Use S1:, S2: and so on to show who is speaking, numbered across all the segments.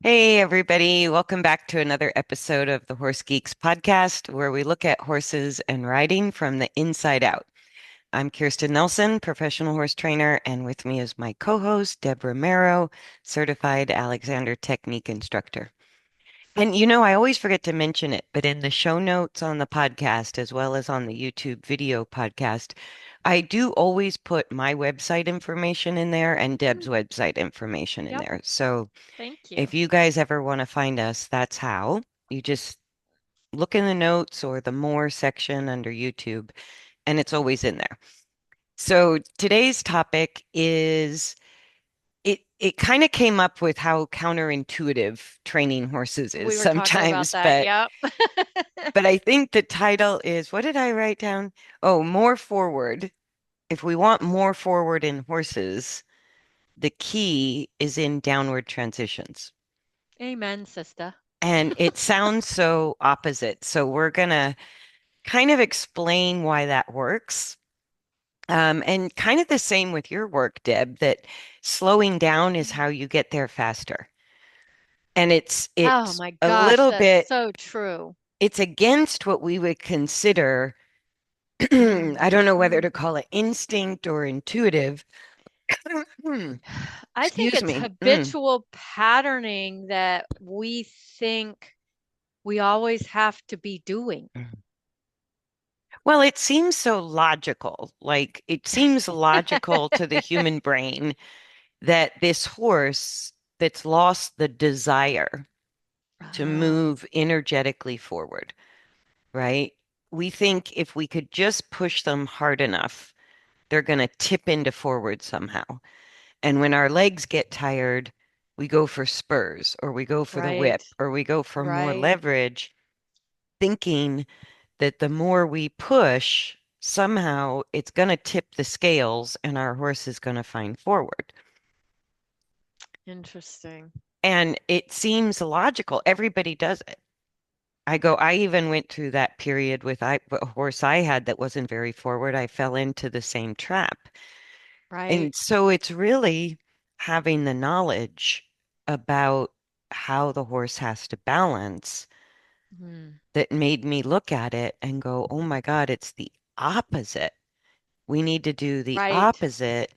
S1: Hey, everybody. Welcome back to another episode of the Horse Geeks podcast, where we look at horses and riding from the inside out. I'm Kirsten Nelson, professional horse trainer, and with me is my co-host, Deb Romero, certified Alexander Technique instructor. And I always forget to mention it, but in the show notes on the podcast, as well as on the YouTube video podcast, I do always put my website information in there and Deb's
S2: Mm,
S1: website information in
S2: Yep,
S1: there. So
S2: thank you.
S1: if you guys ever want to find us, that's how. You just look in the notes or the more section under YouTube, and it's always in there. So today's topic is it kind of came up with how counterintuitive training horses is
S2: We were talking about
S1: sometimes,
S2: that.
S1: but
S2: Yep.
S1: but I think the title is, what did I write down? Oh, more forward. If we want more forward in horses, the key is in downward transitions.
S2: Amen, sister.
S1: And it sounds so opposite. So we're going to kind of explain why that works. And kind of the same with your work, Deb, that slowing down is how you get there faster. And it's
S2: Oh
S1: it's
S2: my
S1: a
S2: gosh,
S1: little
S2: that's
S1: bit,
S2: so true.
S1: it's against what we would consider, I don't know whether
S2: Mhm.
S1: to call it instinct or intuitive.
S2: I think
S1: Excuse
S2: it's
S1: me.
S2: habitual patterning that we think we always have to be doing.
S1: Well, it seems so logical. Like it seems logical to the human brain that this horse that's lost the desire to
S2: Oh,
S1: move energetically forward, right? We think if we could just push them hard enough, they're going to tip into forward somehow. And when our legs get tired, we go for spurs or we go for the whip
S2: right,
S1: or we go for more
S2: right.
S1: leverage, thinking that the more we push, somehow it's going to tip the scales and our horse is going to find forward.
S2: Interesting.
S1: And it seems logical. Everybody does it. I even went through that period with a horse I had that wasn't very forward. I fell into the same trap.
S2: Right.
S1: And so it's really having the knowledge about how the horse has to balance
S2: Hmm.
S1: that made me look at it and go, oh my God, it's the opposite. We need to do the
S2: Right.
S1: opposite.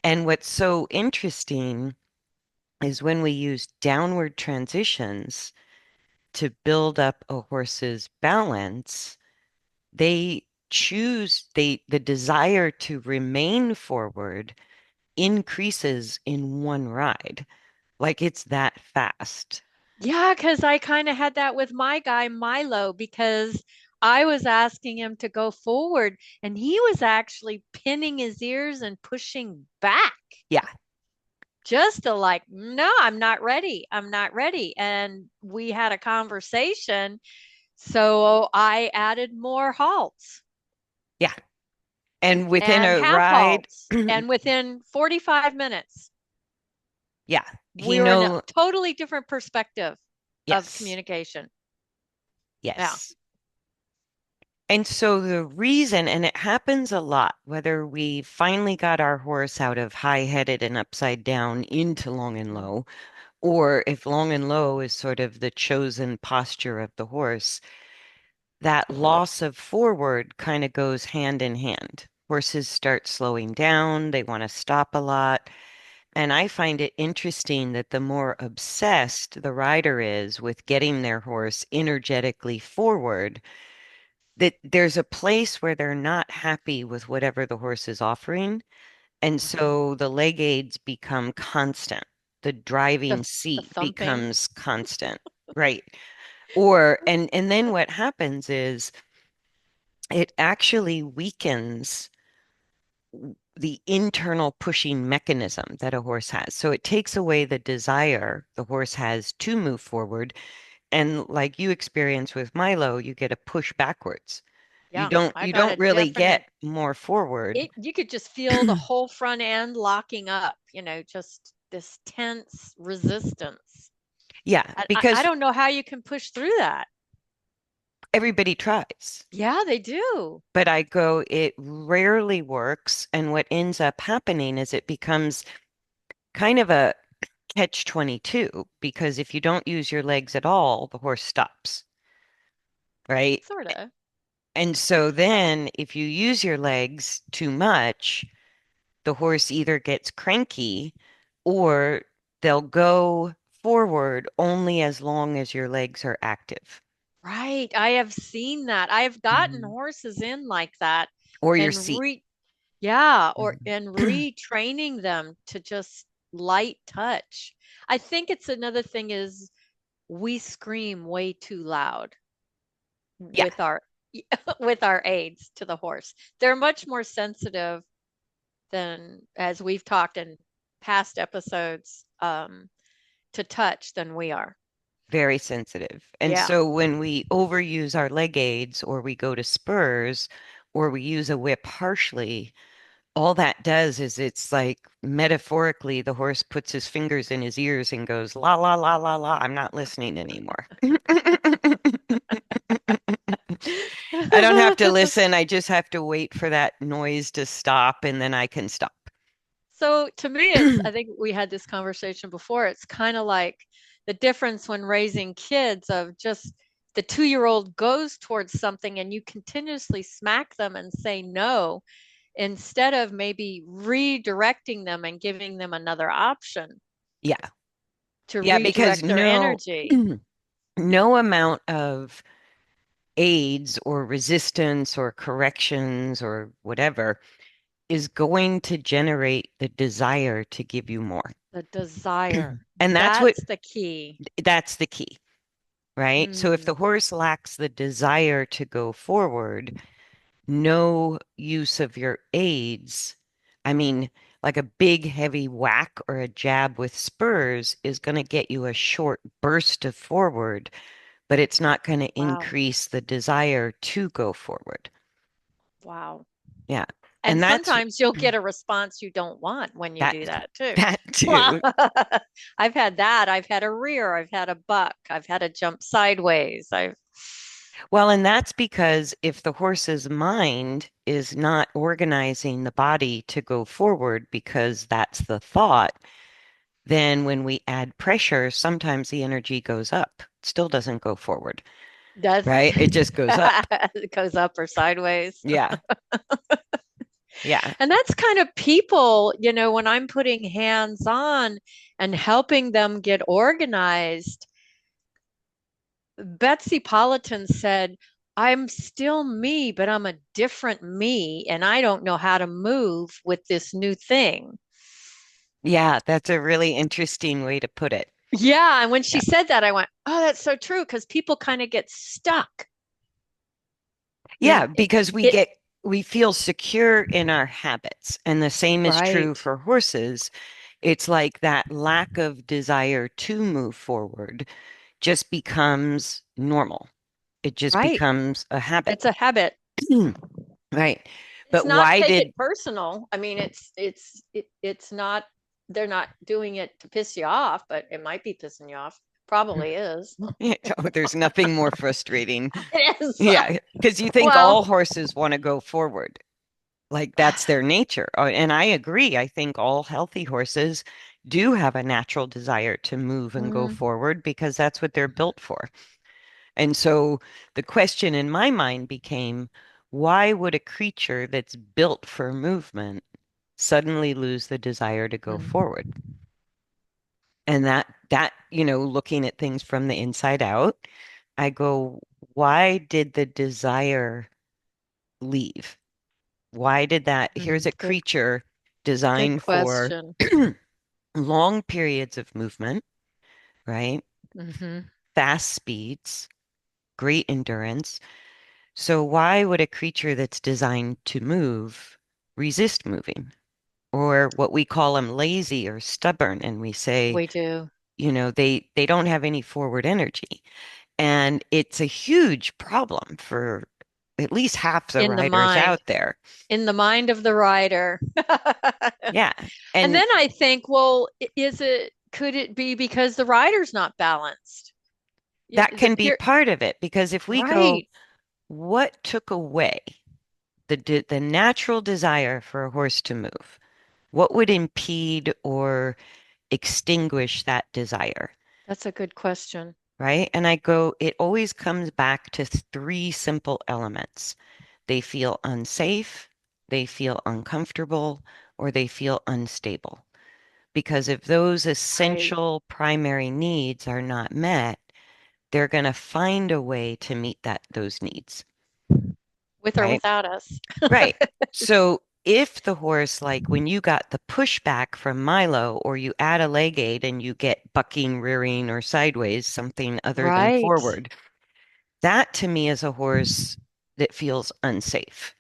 S1: And what's so interesting is when we use downward transitions to build up a horse's balance, they choose the desire to remain forward increases in one ride. Like it's that fast.
S2: Yeah, because I kind of had that with my guy Milo because I was asking him to go forward and he was actually pinning his ears and pushing back
S1: Yeah.
S2: just to like, no, I'm not ready. I'm not ready. And we had a conversation. So I added more halts
S1: Yeah. And within
S2: and
S1: a
S2: half
S1: ride,
S2: halts. And within 45 minutes,
S1: yeah, he
S2: we were in a
S1: know,
S2: totally different perspective of
S1: yes,
S2: communication. Yeah.
S1: yes. And so the reason, and it happens a lot, whether we finally got our horse out of high-headed and upside down into long and
S2: Mhm.
S1: low, or if long and low is sort of the chosen posture of the horse, that loss of forward kind of goes hand in hand. Horses start slowing down, they want to stop a lot. And I find it interesting that the more obsessed the rider is with getting their horse energetically forward, that there's a place where they're not happy with whatever the horse is offering. And
S2: Mhm.
S1: so the leg aids become constant. The
S2: The
S1: driving
S2: the
S1: seat
S2: thumping.
S1: becomes constant. Right. And then what happens is it actually weakens the internal pushing mechanism that a horse has. So it takes away the desire the horse has to move forward. And like you experience with Milo, you get a push backwards. You
S2: Yeah,
S1: don't
S2: I
S1: you
S2: got
S1: don't
S2: a
S1: really get
S2: definite
S1: more forward.
S2: it you could just feel the whole front end locking up, just this tense resistance.
S1: Yeah,
S2: I
S1: because
S2: don't know how you can push through that.
S1: everybody tries.
S2: Yeah, they do.
S1: But I go, it rarely works. And what ends up happening is it becomes kind of a catch 22 because if you don't use your legs at all, the horse stops, right?
S2: Sort of.
S1: And so then if you use your legs too much, the horse either gets cranky or they'll go forward only as long as your legs are active.
S2: Right. I have seen that. I have gotten
S1: Mhm.
S2: horses in like that
S1: Or your
S2: and
S1: seat.
S2: yeah, or
S1: Mhm.
S2: and retraining them to just light touch. I think it's another thing is we scream way too loud
S1: Yeah,
S2: with our with our aids to the horse. They're much more sensitive than as we've talked in past episodes to touch than we are.
S1: very sensitive. And
S2: Yeah.
S1: so when we overuse our leg aids or we go to spurs or we use a whip harshly, all that does is it's like metaphorically the horse puts his fingers in his ears and goes, la, la, la, la, la, I'm not listening anymore. I don't have to listen. I just have to wait for that noise to stop and then I can stop.
S2: So to me, it's, I think we had this conversation before. It's kind of like the difference when raising kids of just the 2 year old goes towards something and you continuously smack them and say no instead of maybe redirecting them and giving them another option
S1: Yeah.
S2: to
S1: Yeah, because
S2: redirect their energy.
S1: no amount of aids or resistance or corrections or whatever is going to generate the desire to give you more.
S2: The desire.
S1: And
S2: That's the key.
S1: that's the key, right? So if
S2: Mm,
S1: the horse lacks the desire to go forward, no use of your aids, I mean, like a big heavy whack or a jab with spurs is going to get you a short burst of forward, but it's not going to
S2: wow.
S1: increase the desire to go forward.
S2: Wow.
S1: Yeah.
S2: And
S1: And that's
S2: sometimes you'll get a response you don't want when you
S1: that
S2: do that too.
S1: that
S2: Well,
S1: too.
S2: I've had that. I've had a rear. I've had a buck. I've had a jump sideways. I've,
S1: Well, and that's because if the horse's mind is not organizing the body to go forward because that's the thought, then when we add pressure, sometimes the energy goes up. It still doesn't go forward,
S2: that's
S1: right? It just goes up.
S2: it goes up or sideways.
S1: Yeah. Yeah.
S2: And that's kind of people, when I'm putting hands on and helping them get organized. Betsy Politan said, I'm still me, but I'm a different me, and I don't know how to move with this new thing.
S1: Yeah, that's a really interesting way to put it.
S2: Yeah. And when she
S1: Yeah.
S2: said that, I went, oh, that's so true. Because people kind of get stuck in
S1: Yeah, because
S2: it.
S1: we feel secure in our habits. And the same is true
S2: Right.
S1: for horses. It's like that lack of desire to move forward just becomes normal. It just
S2: Right.
S1: becomes a habit.
S2: It's a habit.
S1: Right.
S2: It's
S1: But
S2: not
S1: why
S2: take
S1: did
S2: it personal. I mean, it's not, they're not doing it to piss you off, but it might be pissing you off. Probably is.
S1: oh, there's nothing more frustrating.
S2: It is.
S1: Yeah, because you think
S2: Well,
S1: all horses want to go forward. Like that's their nature. And I agree. I think all healthy horses do have a natural desire to move and go
S2: mm,
S1: forward because that's what they're built for. And so the question in my mind became, why would a creature that's built for movement suddenly lose the desire to go
S2: mm,
S1: forward? And looking at things from the inside out, I go, why did the desire leave? Why did that? Here's a
S2: good,
S1: creature
S2: good
S1: designed for
S2: question.
S1: long periods of movement, right?
S2: Hmm.
S1: Fast speeds, great endurance. So why would a creature that's designed to move resist moving? Or what we call them lazy or stubborn, and we say,
S2: We do
S1: they don't have any forward energy. And it's a huge problem for at least half the
S2: in the
S1: riders
S2: mind,
S1: out there.
S2: in the mind of the rider.
S1: Yeah.
S2: And
S1: And
S2: then I think, well, could it be because the rider's not balanced?
S1: that
S2: The
S1: can be
S2: peer,
S1: part of it because if we go,
S2: right,
S1: what took away the natural desire for a horse to move? What would impede or extinguish that desire,
S2: That's a good question.
S1: right? And I go, it always comes back to three simple elements. They feel unsafe, they feel uncomfortable, or they feel unstable. Because if those
S2: Right.
S1: essential primary needs are not met, they're going to find a way to meet those needs,
S2: With or
S1: right?
S2: without us.
S1: Right. So if the horse, like when you got the pushback from Milo, or you add a leg aid and you get bucking, rearing, or sideways, something other than
S2: Right.
S1: forward, that to me is a horse that feels unsafe.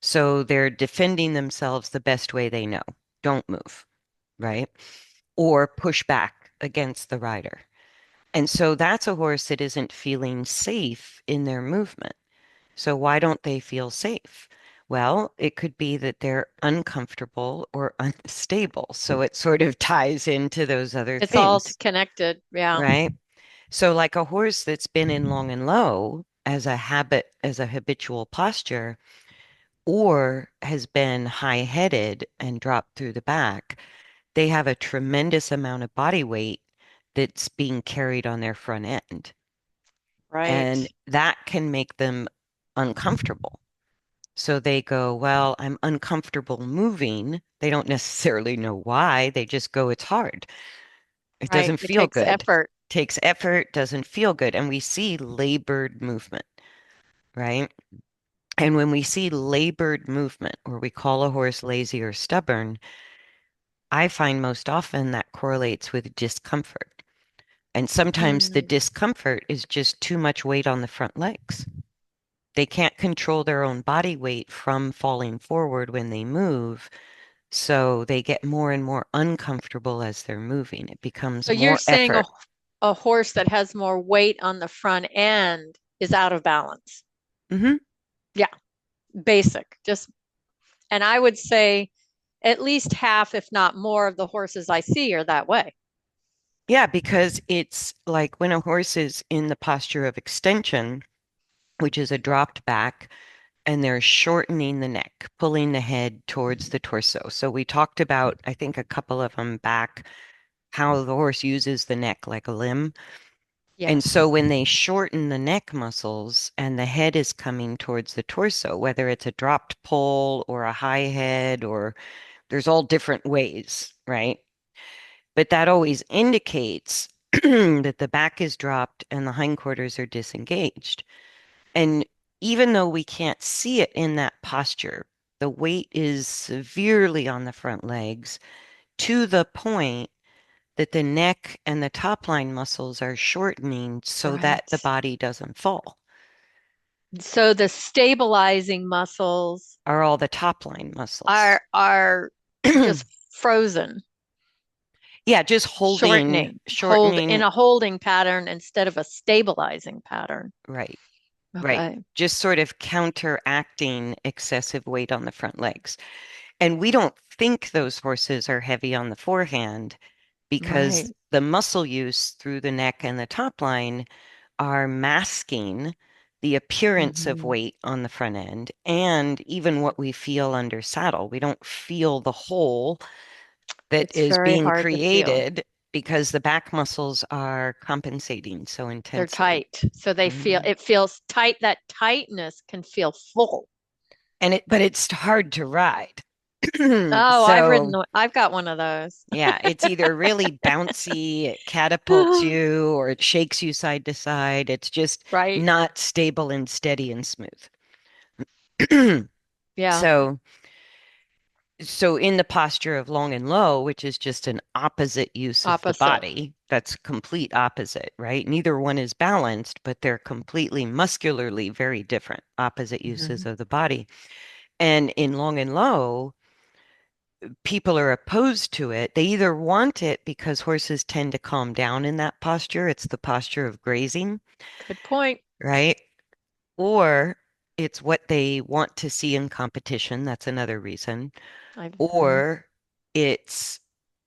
S1: So they're defending themselves the best way they know. Don't move, right? Or push back against the rider. And so that's a horse that isn't feeling safe in their movement. So why don't they feel safe? Well, it could be that they're uncomfortable or unstable. So it sort of ties into those other
S2: It's all
S1: things,
S2: connected. Yeah.
S1: right? So like a horse that's been in long and low as a habit, as a habitual posture, or has been high-headed and dropped through the back, they have a tremendous amount of body weight that's being carried on their front end.
S2: Right.
S1: And that can make them uncomfortable. So they go, well, I'm uncomfortable moving. They don't necessarily know why. They just go, it's hard. It
S2: Right.
S1: doesn't
S2: It
S1: feel
S2: takes
S1: good.
S2: effort.
S1: Takes effort, doesn't feel good. And we see labored movement, right? And when we see labored movement, or we call a horse lazy or stubborn, I find most often that correlates with discomfort. And sometimes the
S2: Mm.
S1: discomfort is just too much weight on the front legs. They can't control their own body weight from falling forward when they move. So they get more and more uncomfortable as they're moving. It becomes
S2: So you're
S1: more
S2: saying
S1: effort.
S2: a horse that has more weight on the front end is out of balance.
S1: Hmm.
S2: Yeah, basic. Just and I would say at least half, if not more, of the horses I see are that way.
S1: Yeah, because it's like when a horse is in the posture of extension, which is a dropped back, and they're shortening the neck, pulling the head towards the torso. So we talked about, I think a couple of them back, how the horse uses the neck like a limb. And so
S2: Yes.
S1: when they shorten the neck muscles and the head is coming towards the torso, whether it's a dropped pull or a high head, or there's all different ways, right? But that always indicates that the back is dropped and the hindquarters are disengaged. And even though we can't see it in that posture, the weight is severely on the front legs to the point that the neck and the top line muscles are shortening so that the
S2: Right.
S1: body doesn't fall,
S2: So the stabilizing muscles
S1: are all the top line muscles.
S2: are just frozen,
S1: Yeah, just holding,
S2: shortening, hold in
S1: shortening,
S2: a holding pattern instead of a stabilizing pattern.
S1: right, right.
S2: Okay.
S1: Just sort of counteracting excessive weight on the front legs. And we don't think those horses are heavy on the forehand because
S2: Right.
S1: the muscle use through the neck and the top line are masking the appearance of
S2: Hmm.
S1: weight on the front end and even what we feel under saddle. We don't feel the hole that
S2: It's
S1: is
S2: very
S1: being
S2: hard to feel.
S1: created because the back muscles are compensating so
S2: They're
S1: intensely.
S2: tight. So they feel
S1: Mhm.
S2: it feels tight. That tightness can feel full.
S1: But it's hard to ride.
S2: Oh,
S1: So
S2: I've got one of those.
S1: yeah, it's either really bouncy, it catapults you, or it shakes you side to side. It's just
S2: Right.
S1: not stable and steady and smooth.
S2: Yeah.
S1: So, so in the posture of long and low, which is just an opposite use of the
S2: Opposite.
S1: body, that's complete opposite, right? Neither one is balanced, but they're completely muscularly very different, opposite uses
S2: Hmm.
S1: of the body. And in long and low, people are opposed to it. They either want it because horses tend to calm down in that posture. It's the posture of grazing,
S2: Good point.
S1: right? Or it's what they want to see in competition. That's another reason.
S2: Mhm.
S1: Or it's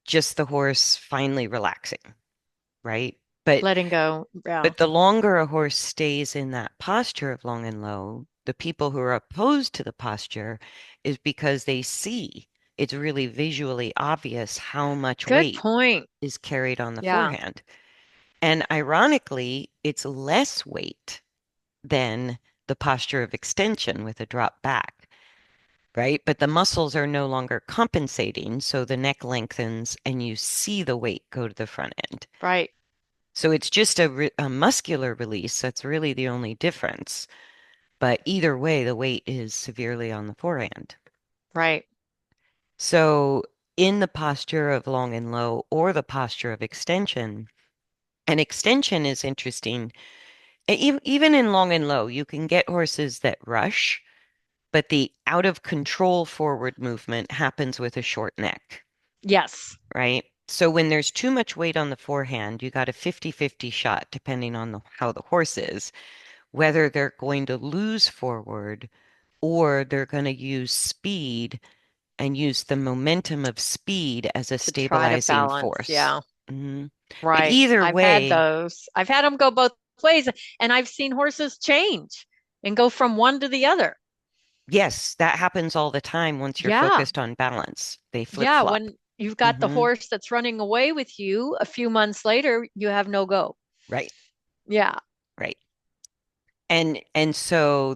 S1: just the horse finally relaxing, right? But
S2: Letting go. Yeah.
S1: but the longer a horse stays in that posture of long and low, the people who are opposed to the posture is because they see it's really visually obvious how much
S2: Good
S1: weight
S2: point.
S1: is carried on the
S2: Yeah,
S1: forehand. And ironically, it's less weight than the posture of extension with a drop back, right? But the muscles are no longer compensating, so the neck lengthens and you see the weight go to the front end.
S2: right,
S1: So it's just a muscular release. That's really the only difference. But either way, the weight is severely on the forehand.
S2: right.
S1: So in the posture of long and low or the posture of extension, and extension is interesting. Even in long and low, you can get horses that rush, but the out of control forward movement happens with a short neck,
S2: Yes,
S1: right? So when there's too much weight on the forehand, you got a 50-50 shot, depending on how the horse is, whether they're going to lose forward or they're going to use speed and use the momentum of speed as a
S2: to try to
S1: stabilizing
S2: balance.
S1: force.
S2: Yeah,
S1: Mhm. But
S2: right.
S1: either
S2: I've had
S1: way,
S2: those. I've had them go both ways, and I've seen horses change and go from one to the other.
S1: yes, that happens all the time once you're
S2: Yeah,
S1: focused on balance. They
S2: yeah.
S1: flip-flop.
S2: When you've got the
S1: Hmm.
S2: horse that's running away with you, a few months later, you have no go.
S1: Right,
S2: Yeah,
S1: right. And so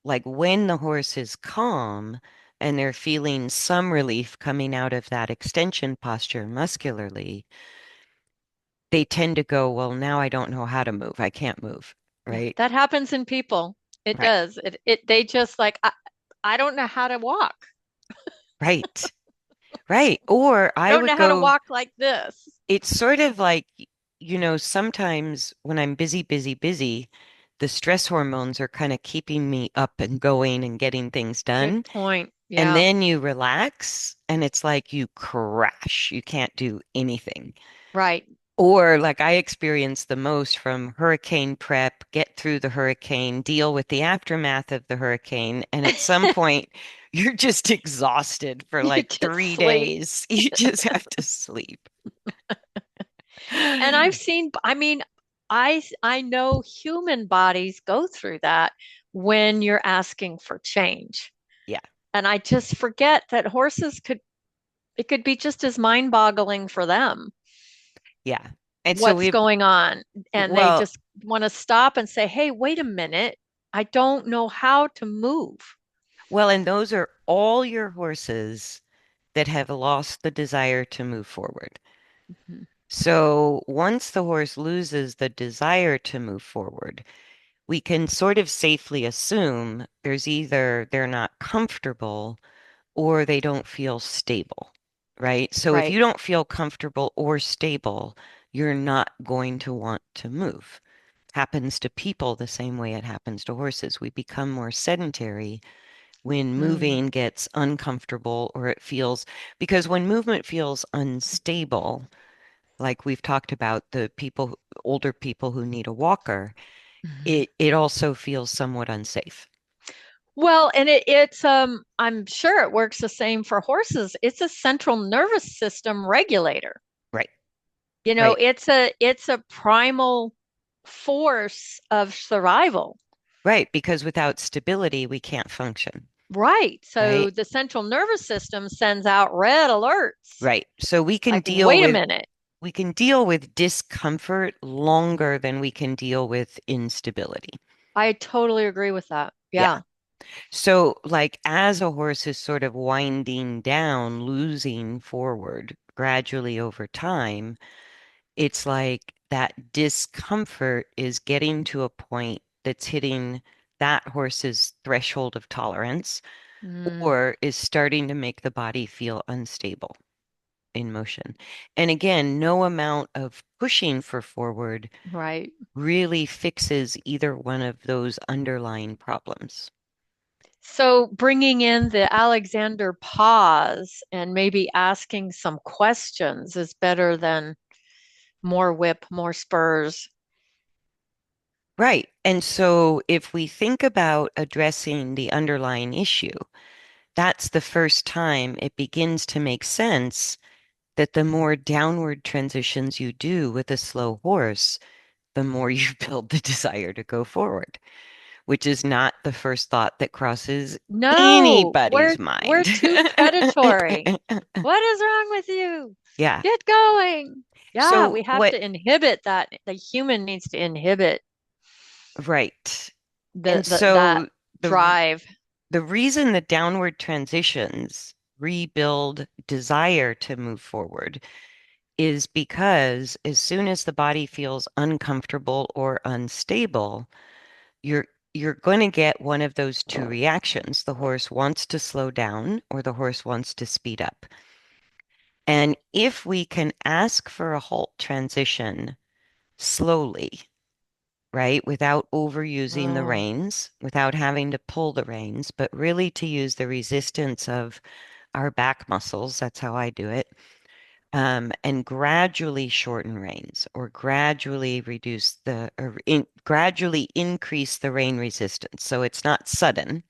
S1: like when the horse is calm and they're feeling some relief coming out of that extension posture muscularly, they tend to go, well, now I don't know how to move. I can't move.
S2: yeah.
S1: Right.
S2: That happens in people. It
S1: Right.
S2: does. It they just like I don't know how to walk.
S1: Right. Right. Or
S2: I
S1: I
S2: don't
S1: would
S2: know how to
S1: go,
S2: walk like this.
S1: it's sort of like, sometimes when I'm busy, busy, busy, the stress hormones are kind of keeping me up and going and getting things
S2: Good
S1: done.
S2: point.
S1: And
S2: Yeah,
S1: then you relax and it's like you crash. You can't do anything.
S2: right.
S1: Or like I experienced the most from hurricane prep, get through the hurricane, deal with the aftermath of the hurricane. And at some point, you're just exhausted for
S2: You
S1: like
S2: just
S1: three
S2: sleep.
S1: days. You just have to sleep.
S2: And I've seen, I mean, I know human bodies go through that when you're asking for change.
S1: Yeah,
S2: And I just forget that horses could, it could be just as mind-boggling for them
S1: yeah. And so
S2: what's
S1: we,
S2: going on. And they
S1: well,
S2: just want to stop and say, "Hey, wait a minute. I don't know how to move."
S1: and those are all your horses that have lost the desire to move forward.
S2: Mhm.
S1: So once the horse loses the desire to move forward, we can sort of safely assume there's either they're not comfortable or they don't feel stable, right? So if
S2: Right.
S1: you don't feel comfortable or stable, you're not going to want to move. Happens to people the same way it happens to horses. We become more sedentary when
S2: Mm.
S1: moving gets uncomfortable or it feels, because when movement feels unstable, like we've talked about the people, older people who need a walker,
S2: Mhm.
S1: it also feels somewhat unsafe.
S2: Well, and it's I'm sure it works the same for horses. It's a central nervous system regulator.
S1: Right,
S2: You know,
S1: right,
S2: it's a primal force of survival.
S1: right. Because without stability, we can't function.
S2: Right. So
S1: Right,
S2: the central nervous system sends out red alerts.
S1: right. So
S2: Like, wait a minute.
S1: we can deal with discomfort longer than we can deal with instability.
S2: I totally agree with that.
S1: Yeah.
S2: Yeah.
S1: So like as a horse is sort of winding down, losing forward gradually over time, it's like that discomfort is getting to a point that's hitting that horse's threshold of tolerance
S2: Mm,
S1: or is starting to make the body feel unstable in motion. And again, no amount of pushing for forward
S2: right.
S1: really fixes either one of those underlying problems.
S2: So bringing in the Alexander pause and maybe asking some questions is better than more whip, more spurs.
S1: Right. And so if we think about addressing the underlying issue, that's the first time it begins to make sense that the more downward transitions you do with a slow horse, the more you build the desire to go forward. which is not the first thought that crosses
S2: No,
S1: anybody's
S2: we're
S1: mind.
S2: too predatory. What is wrong with you?
S1: Yeah.
S2: Get going. Yeah,
S1: So
S2: we have
S1: what,
S2: to inhibit that. The human needs to inhibit
S1: right.
S2: the,
S1: And
S2: that
S1: so the
S2: drive.
S1: the reason the downward transitions rebuild desire to move forward is because as soon as the body feels uncomfortable or unstable, you're you're going to get one of those two reactions. The horse wants to slow down or the horse wants to speed up. And if we can ask for a halt transition slowly, right, without overusing the
S2: Oh,
S1: reins, without having to pull the reins, but really to use the resistance of our back muscles, that's how I do it, and gradually shorten reins or gradually gradually increase the rein resistance. So it's not sudden.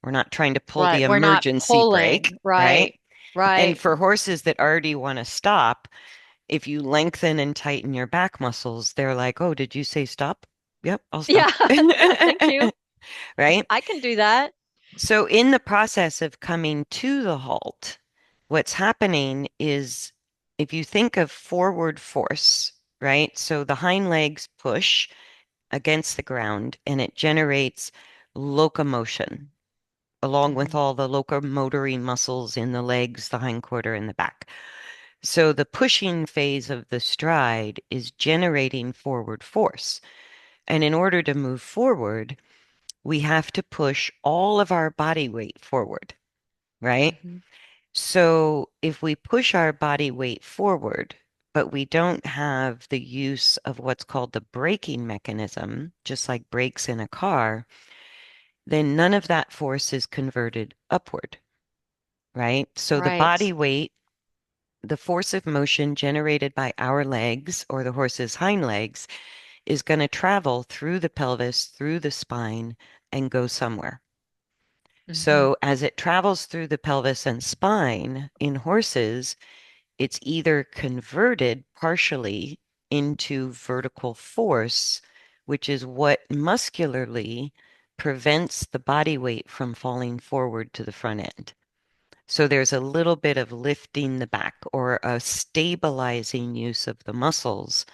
S1: We're not trying to pull the
S2: right. We're not
S1: emergency brake,
S2: pulling.
S1: right?
S2: Right.
S1: And
S2: Right.
S1: for horses that already want to stop, if you lengthen and tighten your back muscles, they're like, oh, did you say stop? Yep, I'll stop.
S2: Yeah. Yeah. Thank you.
S1: Right?
S2: I can do that.
S1: So, in the process of coming to the halt, what's happening is if you think of forward force, right? So the hind legs push against the ground and it generates locomotion along with
S2: Mhm.
S1: all the locomotory muscles in the legs, the hindquarter, and the back. So the pushing phase of the stride is generating forward force. And in order to move forward, we have to push all of our body weight forward, right?
S2: Mhm.
S1: So if we push our body weight forward, but we don't have the use of what's called the braking mechanism, just like brakes in a car, then none of that force is converted upward, right? So the
S2: Right.
S1: body weight, the force of motion generated by our legs or the horse's hind legs is going to travel through the pelvis, through the spine, and go somewhere.
S2: Mhm.
S1: So as it travels through the pelvis and spine in horses, it's either converted partially into vertical force, which is what muscularly prevents the body weight from falling forward to the front end. So there's a little bit of lifting the back or a stabilizing use of the muscles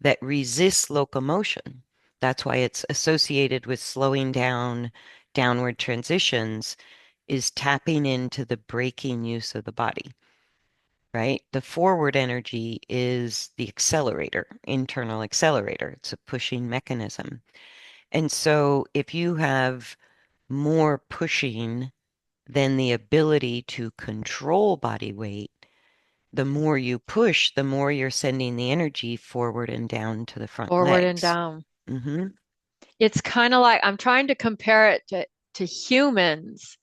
S1: that resists locomotion. That's why it's associated with slowing down downward transitions is tapping into the braking use of the body, right? The forward energy is the accelerator, internal accelerator. It's a pushing mechanism. And so if you have more pushing than the ability to control body weight, the more you push, the more you're sending the energy forward and down to the front
S2: Forward and
S1: legs.
S2: down.
S1: Hmm.
S2: It's kind of like I'm trying to compare it to humans.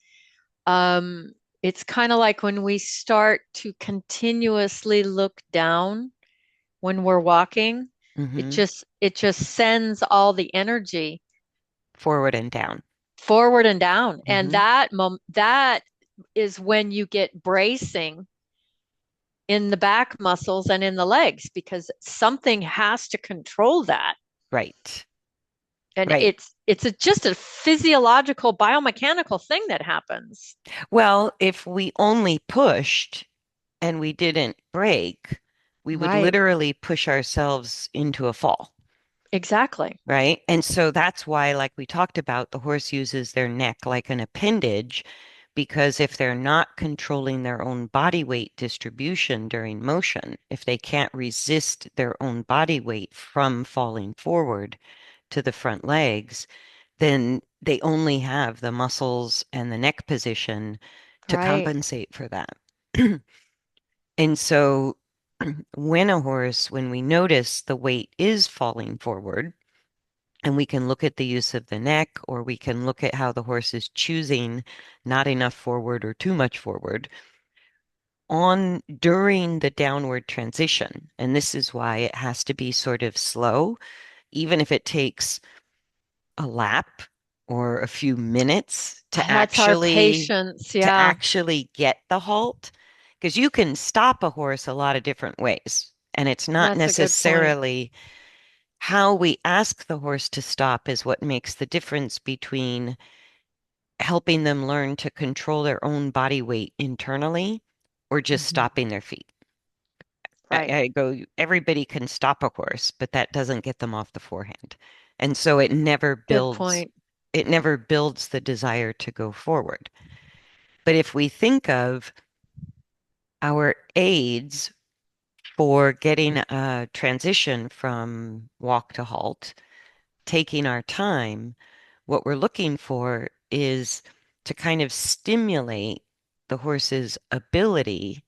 S2: Um, it's kind of like when we start to continuously look down when we're walking,
S1: Hmm.
S2: it just sends all the energy
S1: Forward and down.
S2: forward and down. And
S1: Hmm.
S2: that is when you get bracing in the back muscles and in the legs because something has to control that.
S1: Right.
S2: And
S1: Right.
S2: just a physiological biomechanical thing that happens.
S1: Well, if we only pushed and we didn't brake, we would
S2: Right.
S1: literally push ourselves into a fall,
S2: Exactly.
S1: right? And so that's why, like we talked about, the horse uses their neck like an appendage, because if they're not controlling their own body weight distribution during motion, if they can't resist their own body weight from falling forward to the front legs, then they only have the muscles and the neck position to
S2: Right.
S1: compensate for that. And so when we notice the weight is falling forward, and we can look at the use of the neck, or we can look at how the horse is choosing not enough forward or too much forward on during the downward transition. And this is why it has to be sort of slow, even if it takes a lap or a few minutes
S2: That's our patience.
S1: to
S2: Yeah.
S1: actually get the halt, because you can stop a horse a lot of different ways, and it's not
S2: That's a good point.
S1: necessarily how we ask the horse to stop is what makes the difference between helping them learn to control their own body weight internally or just
S2: Hmm.
S1: stopping their feet.
S2: Right.
S1: I go, everybody can stop a horse, but that doesn't get them off the forehand. And so
S2: Good point.
S1: it never builds the desire to go forward. But if we think of our aids for getting a transition from walk to halt, taking our time, what we're looking for is to kind of stimulate the horse's ability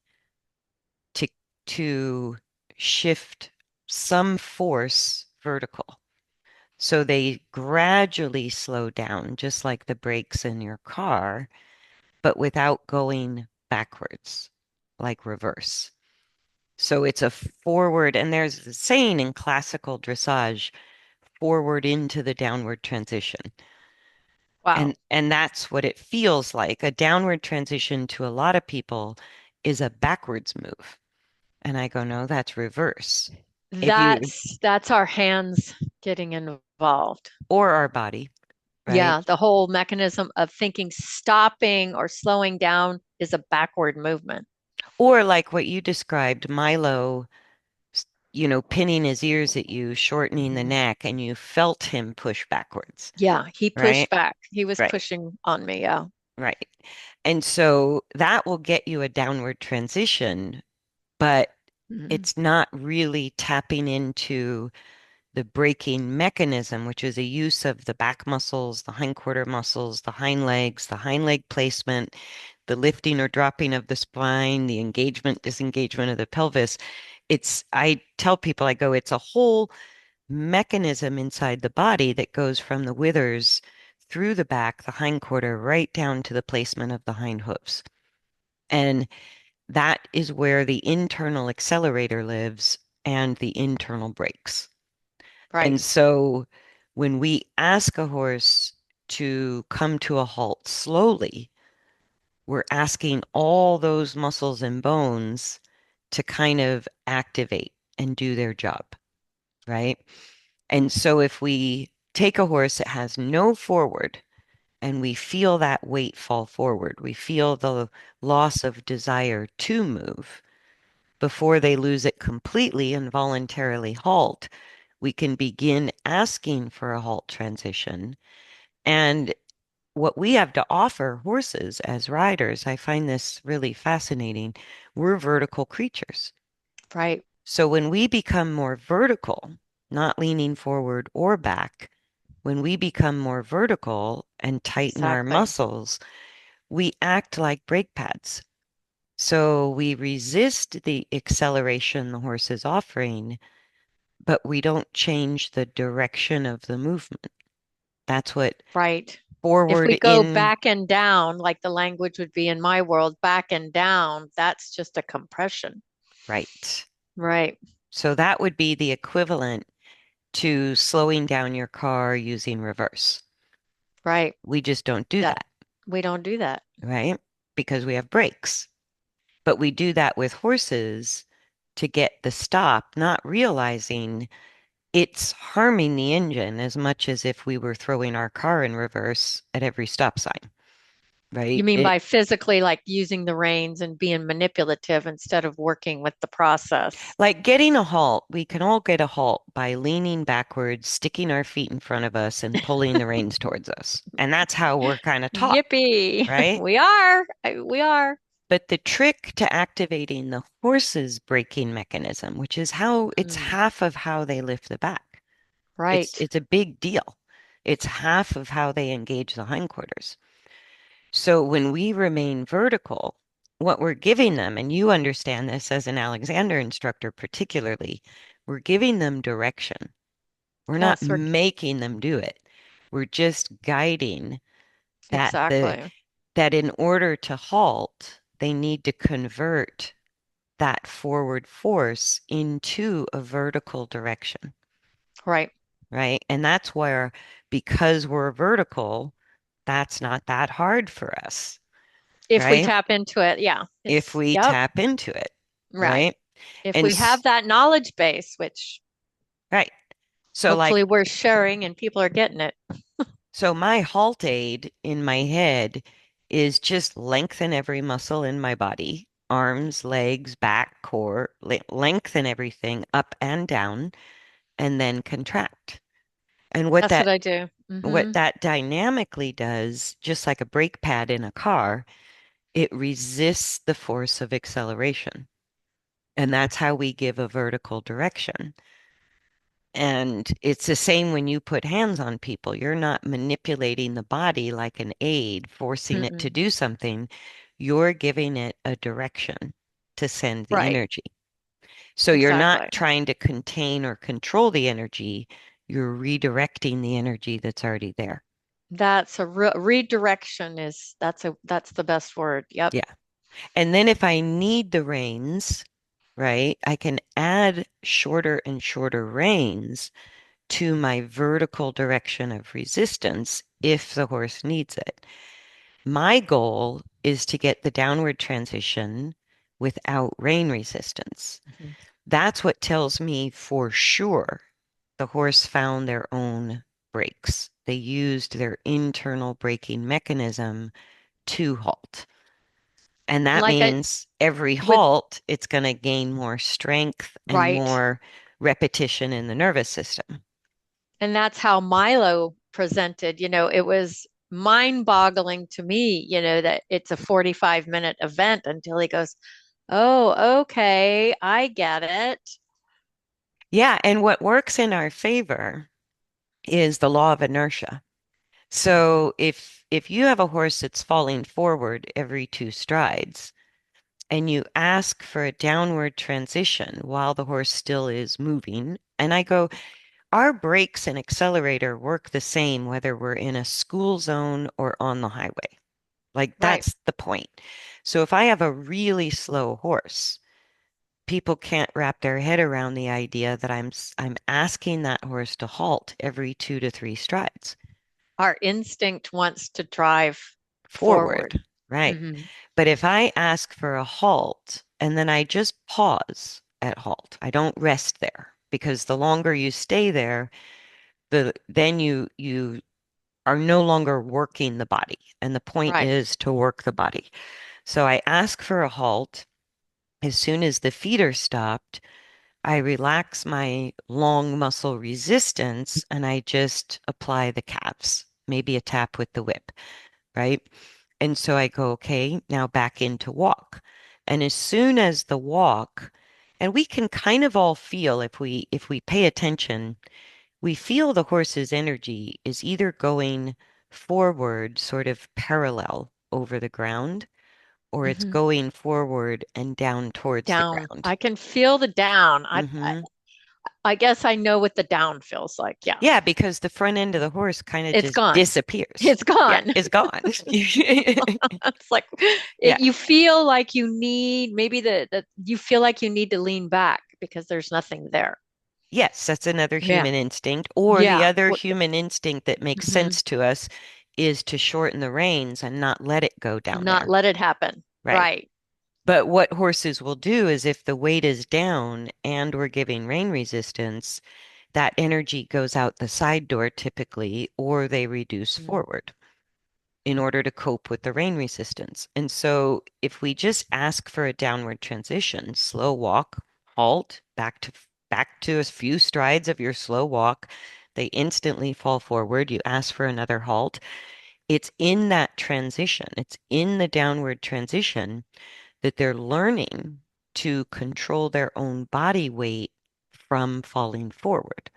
S1: to to shift some force vertical. So they gradually slow down, just like the brakes in your car, but without going backwards, like reverse. So it's a forward, and there's a saying in classical dressage, forward into the downward transition.
S2: Wow.
S1: And that's what it feels like. A downward transition to a lot of people is a backwards move. And I go, no, that's reverse. If you,
S2: That's our hands getting involved.
S1: or our body, right?
S2: Yeah, the whole mechanism of thinking stopping or slowing down is a backward movement.
S1: Or like what you described, Milo, pinning his ears at you, shortening the
S2: Mhm.
S1: neck, and you felt him push backwards,
S2: Yeah, he
S1: right?
S2: pushed back. He was
S1: Right,
S2: pushing on me. Yeah.
S1: right. And so that will get you a downward transition, but
S2: Mhm.
S1: it's not really tapping into the braking mechanism, which is a use of the back muscles, the hindquarter muscles, the hind legs, the hind leg placement, the lifting or dropping of the spine, the engagement, disengagement of the pelvis. I tell people, I go, it's a whole mechanism inside the body that goes from the withers through the back, the hindquarter, right down to the placement of the hind hooves. And that is where the internal accelerator lives and the internal brakes. And
S2: Right.
S1: so when we ask a horse to come to a halt slowly, we're asking all those muscles and bones to kind of activate and do their job, right? And so if we take a horse that has no forward and we feel that weight fall forward, we feel the loss of desire to move before they lose it completely and voluntarily halt, we can begin asking for a halt transition. And what we have to offer horses as riders, I find this really fascinating. We're vertical creatures.
S2: Right.
S1: So when we become more vertical, not leaning forward or back, when we become more vertical and tighten our
S2: Exactly.
S1: muscles, we act like brake pads. So we resist the acceleration the horse is offering, but we don't change the direction of the movement. That's what
S2: Right. If we
S1: forward
S2: go
S1: in,
S2: back and down, like the language would be in my world, back and down, that's just a compression.
S1: right.
S2: Right.
S1: So that would be the equivalent to slowing down your car using reverse.
S2: Right.
S1: We just don't do
S2: That
S1: that,
S2: we don't do that.
S1: right? Because we have brakes. But we do that with horses to get the stop, not realizing it's harming the engine as much as if we were throwing our car in reverse at every stop sign,
S2: You
S1: right?
S2: mean by physically like using the reins and being manipulative instead of working with the process?
S1: Like getting a halt, we can all get a halt by leaning backwards, sticking our feet in front of us, and pulling the reins towards us. And that's how we're kind of taught,
S2: Yippee.
S1: right?
S2: We are. We are.
S1: But the trick to activating the horse's braking mechanism, which is how it's
S2: Mm,
S1: half of how they lift the back,
S2: right.
S1: it's a big deal. It's half of how they engage the hindquarters. So when we remain vertical, what we're giving them, and you understand this as an Alexander instructor particularly, we're giving them direction. We're not
S2: Yes, we're
S1: making them do it. We're just guiding that
S2: exactly.
S1: that in order to halt, they need to convert that forward force into a vertical direction,
S2: Right.
S1: right? And that's where, because we're vertical, that's not that hard for us,
S2: If we
S1: right?
S2: tap into it, yeah.
S1: If
S2: It's
S1: we
S2: yep,
S1: tap into it,
S2: right.
S1: right?
S2: If
S1: And
S2: we have that knowledge base, which
S1: right. So
S2: Hopefully
S1: like
S2: we're sharing and people are getting it.
S1: so my halt aid in my head is just lengthen every muscle in my body, arms, legs, back, core, lengthen everything up and down, and then contract. And
S2: That's what I do.
S1: what that dynamically does, just like a brake pad in a car, it resists the force of acceleration. And that's how we give a vertical direction. And it's the same when you put hands on people. You're not manipulating the body like an aid, forcing it to
S2: Mm-mm.
S1: do something. You're giving it a direction to send the
S2: Right.
S1: energy. So you're not
S2: Exactly.
S1: trying to contain or control the energy. You're redirecting the energy that's already there.
S2: That's a redirection is that's the best word. Yep.
S1: Yeah. And then if I need the reins, right, I can add shorter and shorter reins to my vertical direction of resistance if the horse needs it. My goal is to get the downward transition without rein resistance.
S2: Mhm.
S1: That's what tells me for sure the horse found their own brakes. They used their internal braking mechanism to halt. And
S2: And
S1: that
S2: like I
S1: means every
S2: with
S1: halt, it's going to gain more strength and
S2: right.
S1: more repetition in the nervous system.
S2: And that's how Milo presented. It was mind-boggling to me, that it's a 45-minute event until he goes, "Oh, okay, I get it."
S1: Yeah, and what works in our favor is the law of inertia. So if you have a horse that's falling forward every two strides and you ask for a downward transition while the horse still is moving, and I go, our brakes and accelerator work the same whether we're in a school zone or on the highway. Like
S2: Right.
S1: that's the point. So if I have a really slow horse, people can't wrap their head around the idea that I'm asking that horse to halt every 2 to 3 strides
S2: Our instinct wants to drive forward.
S1: forward. Right.
S2: Hmm.
S1: But if I ask for a halt and then I just pause at halt, I don't rest there because the longer you stay there, then you are no longer working the body. And the point
S2: Right.
S1: is to work the body. So I ask for a halt. As soon as the feet are stopped, I relax my long muscle resistance and I just apply the calves, maybe a tap with the whip, right? And so I go, okay, now back into walk. And as soon as the walk, and we can kind of all feel if we pay attention, we feel the horse's energy is either going forward, sort of parallel over the ground, or it's
S2: Hmm.
S1: going forward and down towards the
S2: Down.
S1: ground.
S2: I can feel the down.
S1: Hmm.
S2: I guess I know what the down feels like. Yeah.
S1: Yeah, because the front end of the horse kind of
S2: It's
S1: just
S2: gone.
S1: disappears.
S2: It's
S1: Yeah,
S2: gone.
S1: it's gone.
S2: It's like
S1: Yeah.
S2: you feel like you need maybe the you feel like you need to lean back because there's nothing there.
S1: Yes, that's another
S2: Yeah.
S1: human instinct. Or the
S2: Yeah.
S1: other human instinct that makes
S2: Mhm.
S1: sense to us is to shorten the reins and not let it go down
S2: Not
S1: there.
S2: let it happen.
S1: Right.
S2: Right.
S1: But what horses will do is if the weight is down and we're giving rein resistance, that energy goes out the side door typically, or they reduce
S2: Mm.
S1: forward in order to cope with the rain resistance. And so if we just ask for a downward transition, slow walk, halt, back to a few strides of your slow walk, they instantly fall forward. You ask for another halt. It's in that transition, it's in the downward transition that they're learning to control their own body weight from falling forward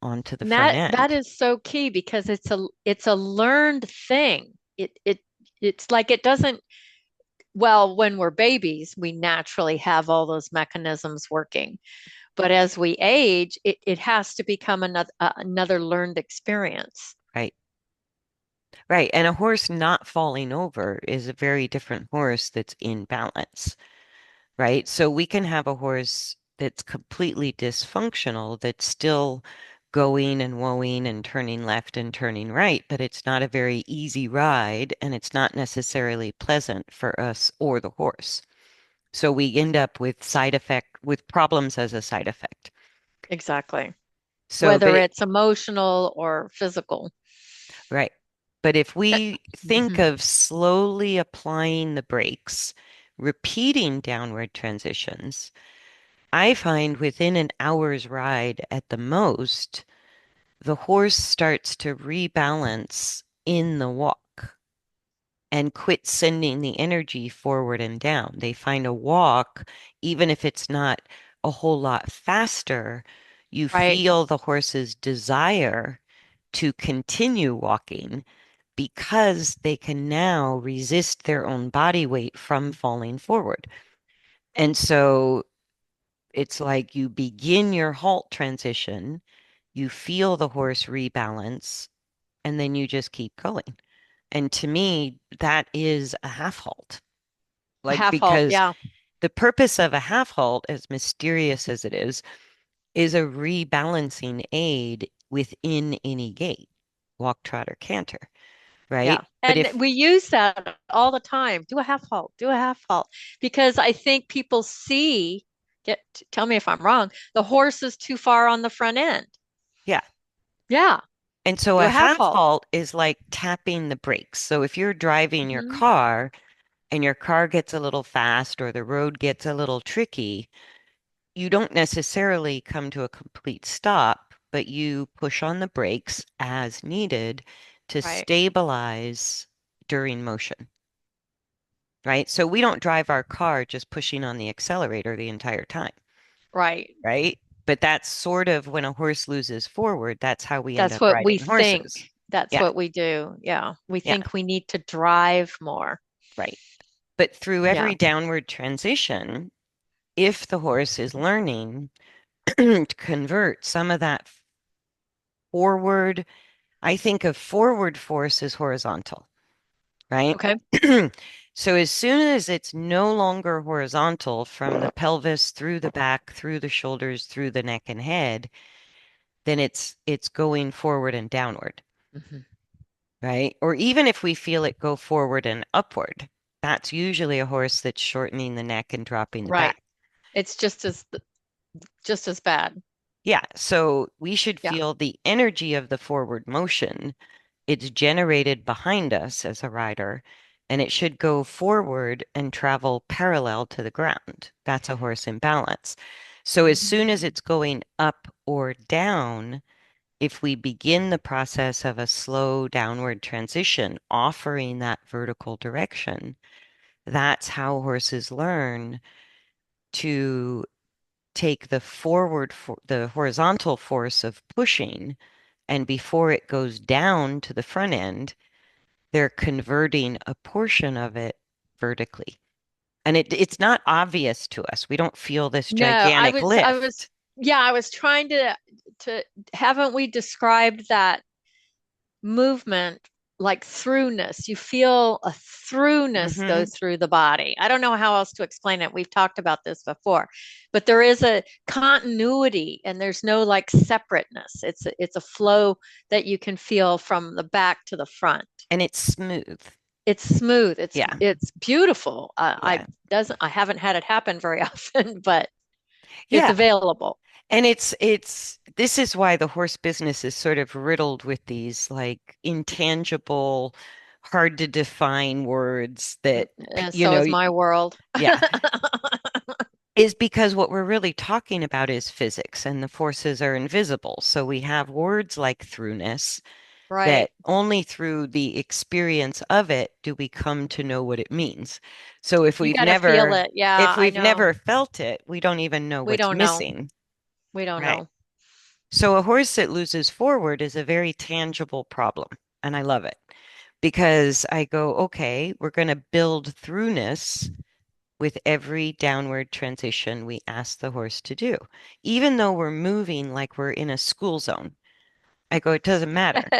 S1: onto the
S2: And
S1: front
S2: that
S1: end.
S2: is so key because it's a learned thing. It's like it doesn't well, when we're babies, we naturally have all those mechanisms working. But as we age, it has to become another learned experience.
S1: Right. Right. And a horse not falling over is a very different horse that's in balance, right? So we can have a horse that's completely dysfunctional that's still going and woeing and turning left and turning right, but it's not a very easy ride and it's not necessarily pleasant for us or the horse. So we end up with problems as a side effect.
S2: Exactly.
S1: So,
S2: whether it's emotional or physical.
S1: right. But if we think
S2: Mhm.
S1: of slowly applying the brakes, repeating downward transitions, I find within an hour's ride at the most, the horse starts to rebalance in the walk and quit sending the energy forward and down. They find a walk, even if it's not a whole lot faster, you
S2: Right.
S1: feel the horse's desire to continue walking because they can now resist their own body weight from falling forward. And so it's like you begin your halt transition, you feel the horse rebalance, and then you just keep going. And to me, that is a half halt.
S2: A
S1: Like,
S2: half halt.
S1: because
S2: Yeah.
S1: the purpose of a half halt, as mysterious as it is a rebalancing aid within any gait, walk, trot, or canter,
S2: Yeah.
S1: right? But
S2: And
S1: if,
S2: we use that all the time. Do a half halt, do a half halt. Because I think people see, tell me if I'm wrong, the horse is too far on the front end.
S1: yeah.
S2: Yeah.
S1: And so
S2: Do
S1: a
S2: a half
S1: half
S2: halt.
S1: halt is like tapping the brakes. So if you're driving your
S2: Hmm.
S1: car and your car gets a little fast or the road gets a little tricky, you don't necessarily come to a complete stop, but you push on the brakes as needed to
S2: Right.
S1: stabilize during motion, right? So we don't drive our car just pushing on the accelerator the entire time,
S2: Right.
S1: right? But that's sort of when a horse loses forward, that's how we end
S2: That's
S1: up
S2: what we
S1: riding
S2: think.
S1: horses.
S2: That's
S1: Yeah,
S2: what we do. Yeah. We
S1: yeah,
S2: think we need to drive more.
S1: right. But through
S2: Yeah.
S1: every downward transition, if the horse is learning to convert some of that forward, I think of forward force as horizontal, right?
S2: Okay.
S1: So as soon as it's no longer horizontal from the pelvis through the back, through the shoulders, through the neck and head, then it's going forward and downward,
S2: Hmm.
S1: right? Or even if we feel it go forward and upward, that's usually a horse that's shortening the neck and dropping the
S2: Right.
S1: back.
S2: It's just as bad.
S1: Yeah, so we should
S2: Yeah.
S1: feel the energy of the forward motion. It's generated behind us as a rider, and it should go forward and travel parallel to the ground. That's a horse in balance. So as
S2: Hmm.
S1: soon as it's going up or down, if we begin the process of a slow downward transition, offering that vertical direction, that's how horses learn to take the horizontal force of pushing, and before it goes down to the front end, they're converting a portion of it vertically. And it's not obvious to us. We don't feel this
S2: No,
S1: gigantic
S2: I was,
S1: lift.
S2: yeah, I was trying haven't we described that movement like throughness? You feel a throughness go
S1: Hmm.
S2: through the body. I don't know how else to explain it. We've talked about this before, but there is a continuity and there's no like separateness. It's a flow that you can feel from the back to the front.
S1: And it's smooth.
S2: It's smooth.
S1: Yeah.
S2: It's beautiful.
S1: Yeah.
S2: I haven't had it happen very often, but it's
S1: Yeah.
S2: available.
S1: And it's this is why the horse business is sort of riddled with these like intangible, hard to define words that,
S2: And
S1: you
S2: so
S1: know,
S2: is my world.
S1: yeah, is because what we're really talking about is physics and the forces are invisible. So we have words like throughness
S2: Right.
S1: that only through the experience of it do we come to know what it means. So
S2: You got to feel it. Yeah,
S1: if
S2: I
S1: we've
S2: know.
S1: never felt it, we don't even know
S2: We
S1: what's
S2: don't know.
S1: missing,
S2: We don't
S1: right?
S2: know.
S1: So a horse that loses forward is a very tangible problem, and I love it because I go, okay, we're going to build throughness with every downward transition we ask the horse to do. Even though we're moving like we're in a school zone, I go, it doesn't matter,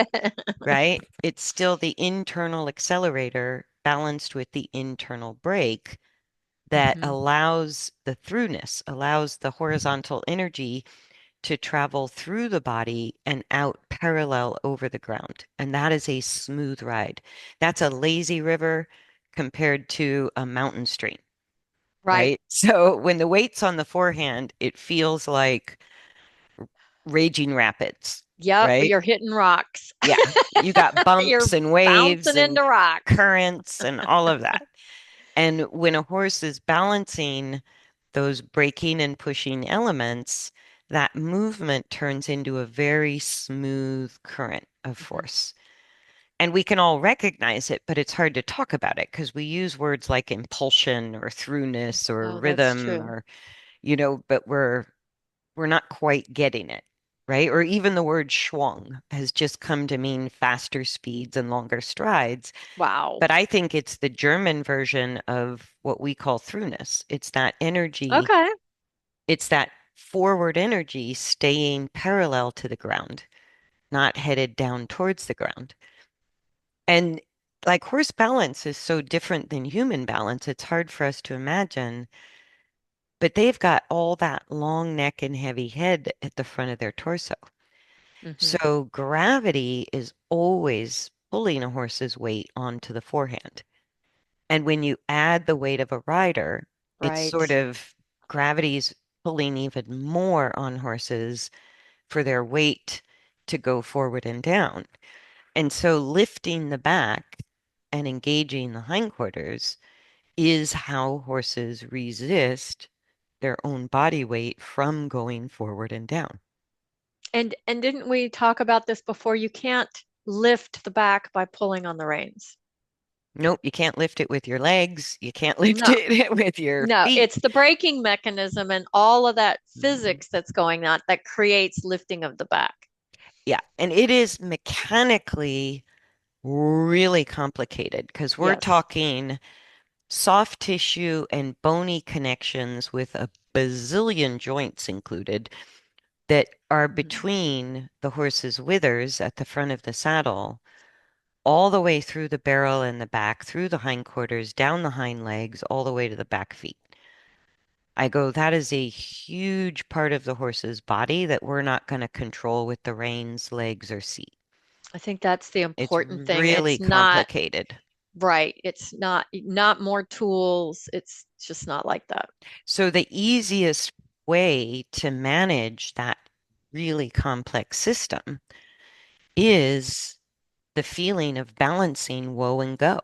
S1: right? It's still the internal accelerator balanced with the internal brake that
S2: Hmm.
S1: allows the throughness, allows the horizontal energy to travel through the body and out parallel over the ground. And that is a smooth ride. That's a lazy river compared to a mountain stream,
S2: Right.
S1: right? So when the weight's on the forehand, it feels like raging rapids,
S2: Yep,
S1: right?
S2: you're hitting rocks.
S1: Yeah, you got bumps
S2: You're
S1: and waves
S2: bouncing
S1: and
S2: into rocks.
S1: currents and all of that. And when a horse is balancing those braking and pushing elements, that movement turns into a very smooth current of
S2: Mhm.
S1: force. And we can all recognize it, but it's hard to talk about it because we use words like impulsion or throughness or
S2: Oh, that's
S1: rhythm
S2: true.
S1: or, but we're not quite getting it, right? Or even the word schwung has just come to mean faster speeds and longer strides.
S2: Wow.
S1: But I think it's the German version of what we call throughness. It's that energy,
S2: Okay.
S1: it's that forward energy staying parallel to the ground, not headed down towards the ground. And like horse balance is so different than human balance, it's hard for us to imagine. But they've got all that long neck and heavy head at the front of their torso.
S2: Hmm.
S1: So gravity is always pulling a horse's weight onto the forehand. And when you add the weight of a rider, it's sort
S2: Right.
S1: of gravity's pulling even more on horses for their weight to go forward and down. And so lifting the back and engaging the hindquarters is how horses resist their own body weight from going forward and down.
S2: And didn't we talk about this before? You can't lift the back by pulling on the reins.
S1: Nope, you can't lift it with your legs. You can't lift
S2: No,
S1: it with your
S2: no,
S1: feet.
S2: it's the braking mechanism and all of that
S1: Mhm.
S2: physics that's going on that creates lifting of the back.
S1: Yeah, and it is mechanically really complicated because we're
S2: Yes.
S1: talking soft tissue and bony connections with a bazillion joints included that are
S2: Mhm.
S1: between the horse's withers at the front of the saddle, all the way through the barrel and the back, through the hindquarters, down the hind legs, all the way to the back feet. I go, that is a huge part of the horse's body that we're not going to control with the reins, legs, or seat.
S2: I think that's the
S1: It's
S2: important thing.
S1: really
S2: It's not
S1: complicated.
S2: right. It's not more tools. It's just not like that.
S1: So the easiest way to manage that really complex system is the feeling of balancing woe and go.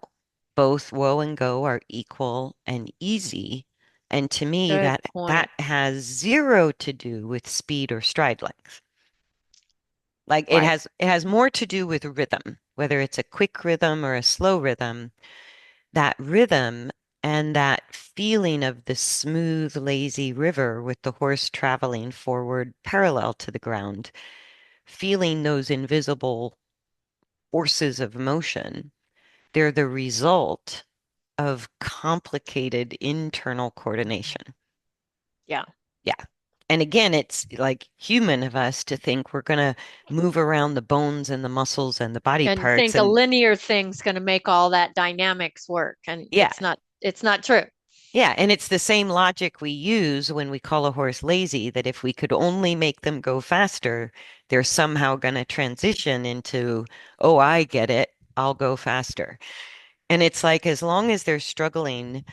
S1: Both woe and go are equal and easy. And to me,
S2: Good
S1: that
S2: point.
S1: has zero to do with speed or stride length. Like
S2: Right.
S1: it has more to do with rhythm, whether it's a quick rhythm or a slow rhythm. That rhythm and that feeling of the smooth, lazy river with the horse traveling forward parallel to the ground, feeling those invisible forces of motion, they're the result of complicated internal
S2: Mhm.
S1: coordination.
S2: Yeah.
S1: Yeah. And again, it's like human of us to think we're going to move around the bones and the muscles and the body
S2: And
S1: parts.
S2: think a
S1: And
S2: linear thing's going to make all that dynamics work. And
S1: yeah,
S2: it's not true.
S1: yeah. And it's the same logic we use when we call a horse lazy, that if we could only make them go faster, they're somehow going to transition into, oh, I get it. I'll go faster. And it's like, as long as they're struggling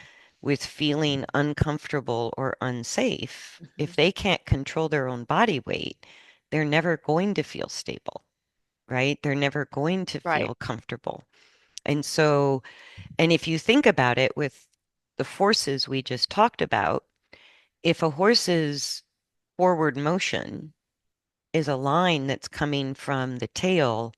S1: with feeling uncomfortable or unsafe,
S2: Mhm.
S1: if they can't control their own body weight, they're never going to feel stable, right? They're never going to
S2: Right.
S1: feel comfortable. And so, and if you think about it with the forces we just talked about, if a horse's forward motion is a line that's coming from the tail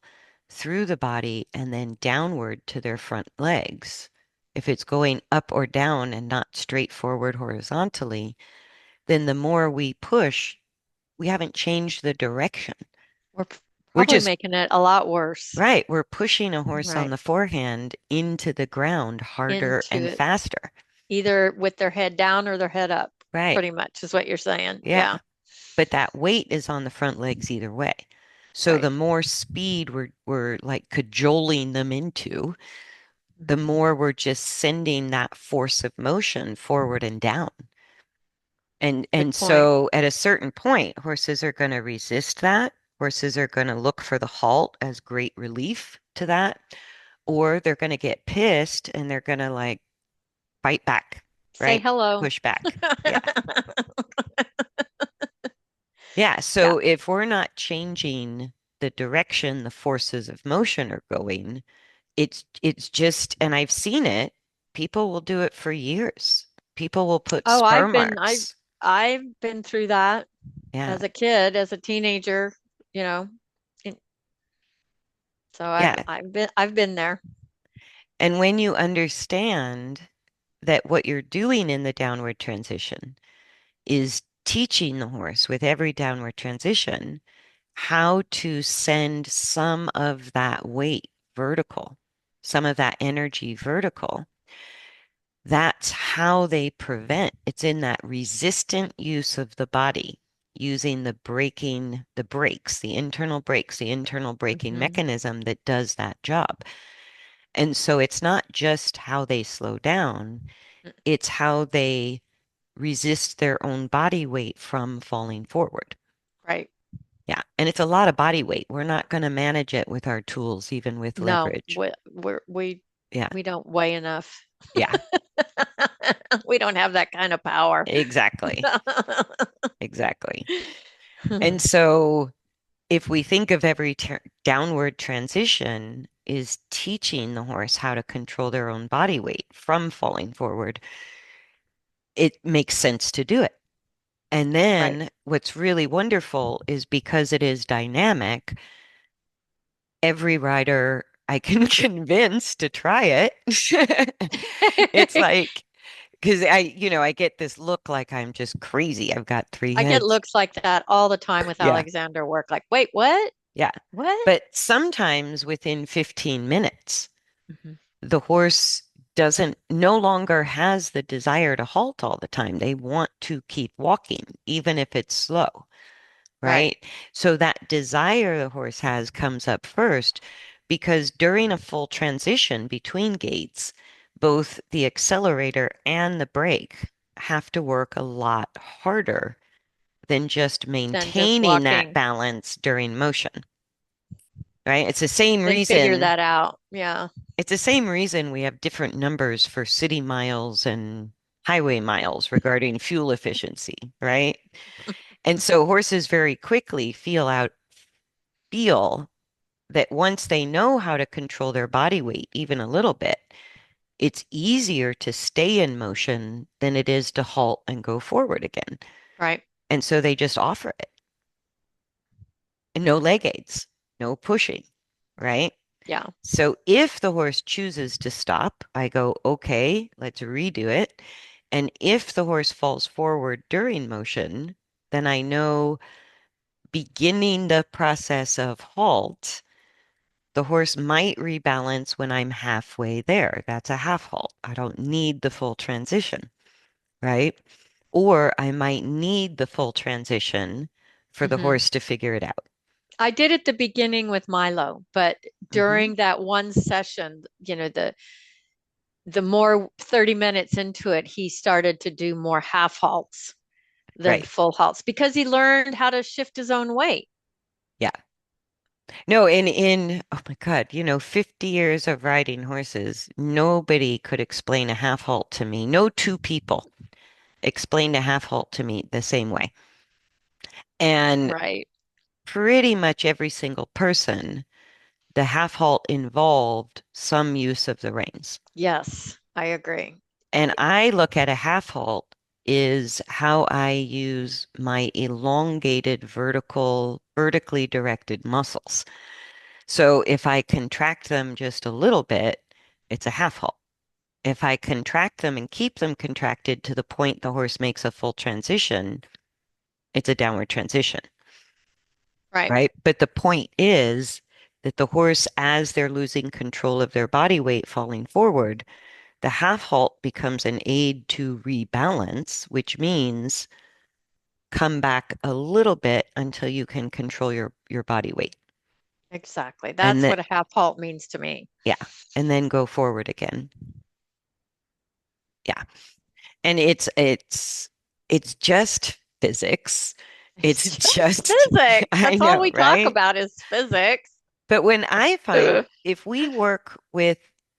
S1: through the body and then downward to their front legs, if it's going up or down and not straight forward horizontally, then the more we push, we haven't changed the direction.
S2: We're
S1: We're
S2: probably
S1: just,
S2: making it a lot worse.
S1: right, we're pushing a horse on
S2: Right.
S1: the forehand into the ground harder
S2: Into
S1: and
S2: it,
S1: faster.
S2: either with their head down or their head up,
S1: Right.
S2: pretty much is what you're saying.
S1: Yeah.
S2: Yeah.
S1: But that weight is on the front legs either way. So
S2: Right.
S1: the more speed we're like cajoling them into, the
S2: Mhm.
S1: more we're just sending that force of motion forward and down.
S2: Good
S1: And
S2: point.
S1: so at a certain point, horses are going to resist that. Horses are going to look for the halt as great relief to that, or they're going to get pissed and they're going to like fight back,
S2: Say
S1: right?
S2: hello.
S1: Push back. Yeah. Yeah.
S2: Yeah.
S1: So if we're not changing the direction the forces of motion are going, it's just, and I've seen it, people will do it for years. People will put
S2: Oh,
S1: spur
S2: I've
S1: marks.
S2: I've been through that
S1: Yeah.
S2: as a kid, as a teenager, you know. And so
S1: Yeah.
S2: I've been there.
S1: And when you understand that what you're doing in the downward transition is teaching the horse with every downward transition how to send some of that weight vertical, some of that energy vertical. That's how they prevent. It's in that resistant use of the body, using the brakes, the internal braking
S2: Hmm.
S1: mechanism that does that job. And so it's not just how they slow down, it's how they resist their own body weight from falling forward.
S2: Right.
S1: Yeah. And it's a lot of body weight. We're not going to manage it with our tools, even with
S2: No,
S1: leverage. Yeah.
S2: we don't weigh enough.
S1: Yeah.
S2: We don't have that kind of power.
S1: Exactly. Exactly. And so if we think of every downward transition is teaching the horse how to control their own body weight from falling forward, it makes sense to do it. And
S2: Right.
S1: then what's really wonderful is because it is dynamic, every rider I can convince to try it. It's like, because I get this look like I'm just crazy. I've got three
S2: I get
S1: heads.
S2: looks like that all the time with
S1: Yeah.
S2: Alexander work. Like, wait, what?
S1: Yeah.
S2: What?
S1: But sometimes within 15 minutes,
S2: Hmm.
S1: the horse doesn't no longer has the desire to halt all the time. They want to keep walking, even if it's slow,
S2: Right.
S1: right? So that desire the horse has comes up first because during a full transition between gates, both the accelerator and the brake have to work a lot harder than just
S2: Than just
S1: maintaining that
S2: walking.
S1: balance during motion, right? It's the same
S2: They figure
S1: reason.
S2: that out. Yeah.
S1: It's the same reason we have different numbers for city miles and highway miles regarding fuel efficiency, right? And so horses very quickly feel that once they know how to control their body weight even a little bit, it's easier to stay in motion than it is to halt and go forward again.
S2: Right.
S1: And so they just offer it. And no leg aids, no pushing, right?
S2: Yeah.
S1: So if the horse chooses to stop, I go, okay, let's redo it. And if the horse falls forward during motion, then I know beginning the process of halt, the horse might rebalance when I'm halfway there. That's a half halt. I don't need the full transition, right? Or I might need the full transition for the
S2: Hmm.
S1: horse to figure it out.
S2: I did at the beginning with Milo, but
S1: Hmm.
S2: during that one session, the more 30 minutes into it, he started to do more half halts than
S1: Right.
S2: full halts because he learned how to shift his own weight.
S1: Yeah. No, oh my God, 50 years of riding horses, nobody could explain a half halt to me. No two people explained a half halt to me the same way. And
S2: Right.
S1: pretty much every single person, the half halt involved some use of the reins.
S2: Yes, I agree.
S1: And I look at a half halt is how I use my elongated vertically directed muscles. So if I contract them just a little bit, it's a half halt. If I contract them and keep them contracted to the point the horse makes a full transition, it's a downward transition,
S2: Right.
S1: right? But the point is that the horse, as they're losing control of their body weight falling forward, the half halt becomes an aid to rebalance, which means come back a little bit until you can control your body weight.
S2: Exactly.
S1: And
S2: That's
S1: that,
S2: what a half halt means to me.
S1: yeah, and then go forward again. Yeah. And it's just physics.
S2: It's
S1: It's
S2: just
S1: just
S2: physics.
S1: I
S2: That's all
S1: know,
S2: we talk
S1: right?
S2: about is physics.
S1: But when I find
S2: Ugh.
S1: if we work with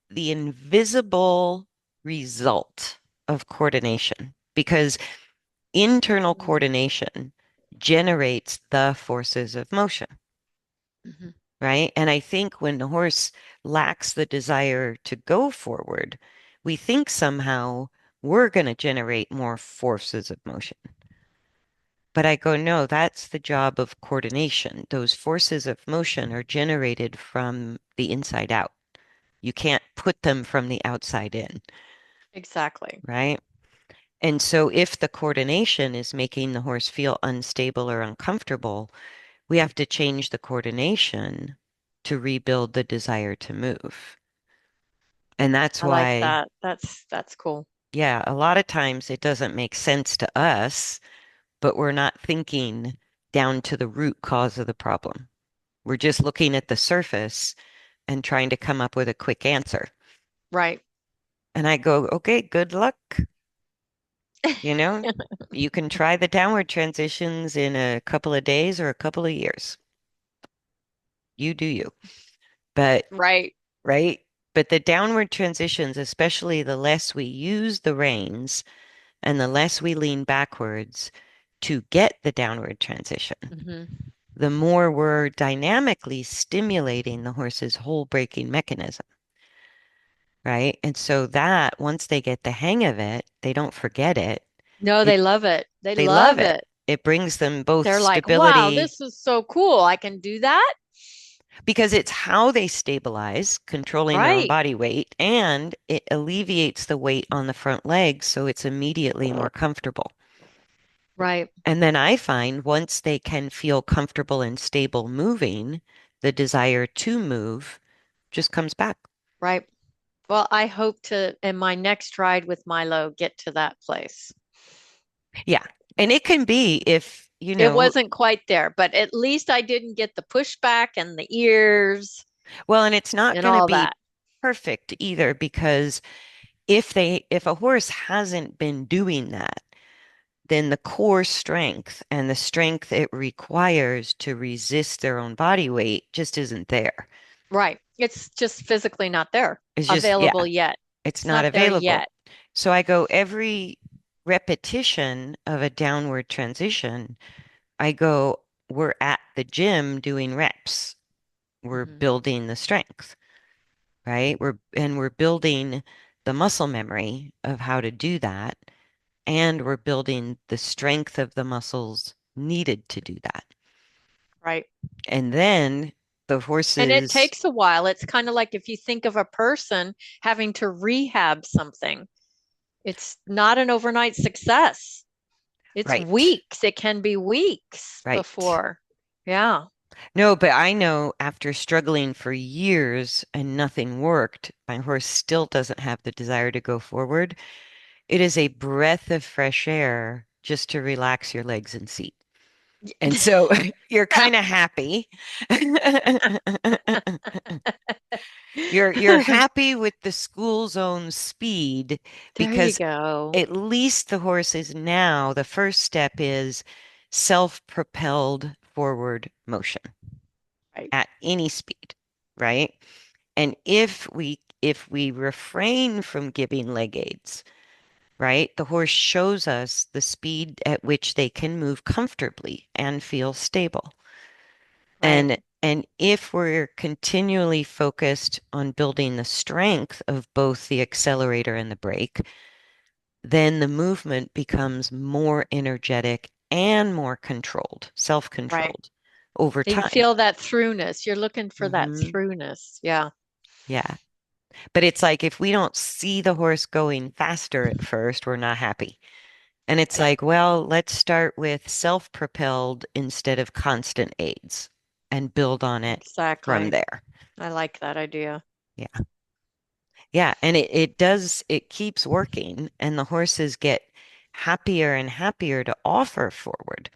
S1: the invisible result of coordination, because internal coordination generates the forces of motion,
S2: Mhm.
S1: right? And I think when the horse lacks the desire to go forward, we think somehow we're going to generate more forces of motion. But I go, no, that's the job of coordination. Those forces of motion are generated from the inside out. You can't put them from the outside in,
S2: Exactly.
S1: right? And so if the coordination is making the horse feel unstable or uncomfortable, we have to change the coordination to rebuild the desire to move. And that's
S2: I like
S1: why,
S2: that. That's cool.
S1: yeah, a lot of times it doesn't make sense to us, but we're not thinking down to the root cause of the problem. We're just looking at the surface and trying to come up with a quick answer.
S2: Right.
S1: And I go, okay, good luck. You know, you can try the downward transitions in a couple of days or a couple of years. You do you. But,
S2: Right.
S1: right? But the downward transitions, especially the less we use the reins and the less we lean backwards to get the downward transition,
S2: Hmm.
S1: the more we're dynamically stimulating the horse's whole braking mechanism, right? And so that once they get the hang of it, they don't forget it.
S2: No,
S1: It
S2: they love it. They
S1: they love
S2: love
S1: it.
S2: it.
S1: It brings them both
S2: They're like, wow,
S1: stability
S2: this is so cool. I can do that.
S1: because it's how they stabilize, controlling their own
S2: Right.
S1: body weight, and it alleviates the weight on the front legs, so it's immediately more comfortable.
S2: Right.
S1: And then I find once they can feel comfortable and stable moving, the desire to move just comes back.
S2: Right. Well, I hope to, in my next ride with Milo, get to that place.
S1: Yeah. And it can be if,
S2: It wasn't quite there, but at least I didn't get the pushback and the ears
S1: well, and it's not
S2: and
S1: going to
S2: all
S1: be
S2: that.
S1: perfect either because if a horse hasn't been doing that, then the core strength and the strength it requires to resist their own body weight just isn't there.
S2: Right. It's just physically not there,
S1: It's just, yeah,
S2: available yet.
S1: it's
S2: It's
S1: not
S2: not there
S1: available.
S2: yet.
S1: So I go every repetition of a downward transition, I go, we're at the gym doing reps. We're
S2: Hmm.
S1: building the strength, right? We're building the muscle memory of how to do that, and we're building the strength of the muscles needed to do that.
S2: Right.
S1: And then the
S2: And it
S1: horses,
S2: takes a while. It's kind of like if you think of a person having to rehab something, it's not an overnight success. It's
S1: right,
S2: weeks. It can be weeks
S1: right.
S2: before. Yeah.
S1: No, but I know after struggling for years and nothing worked, my horse still doesn't have the desire to go forward. It is a breath of fresh air just to relax your legs and seat. And so you're kind of happy. You're happy with the school zone speed
S2: There you
S1: because
S2: go.
S1: at least the horse is now, the first step is self-propelled forward motion
S2: Right.
S1: at any speed, right? And if we refrain from giving leg aids, right, the horse shows us the speed at which they can move comfortably and feel stable.
S2: Right.
S1: And if we're continually focused on building the strength of both the accelerator and the brake, then the movement becomes more energetic and more controlled,
S2: Right.
S1: self-controlled over
S2: You
S1: time.
S2: feel that throughness. You're looking for that
S1: Hmm.
S2: throughness. Yeah.
S1: Yeah. But it's like if we don't see the horse going faster at first, we're not happy. And it's
S2: Right.
S1: like, well, let's start with self-propelled instead of constant aids and build on it from
S2: Exactly.
S1: there.
S2: I like that idea.
S1: Yeah. Yeah. And it keeps working, and the horses get happier and happier to offer forward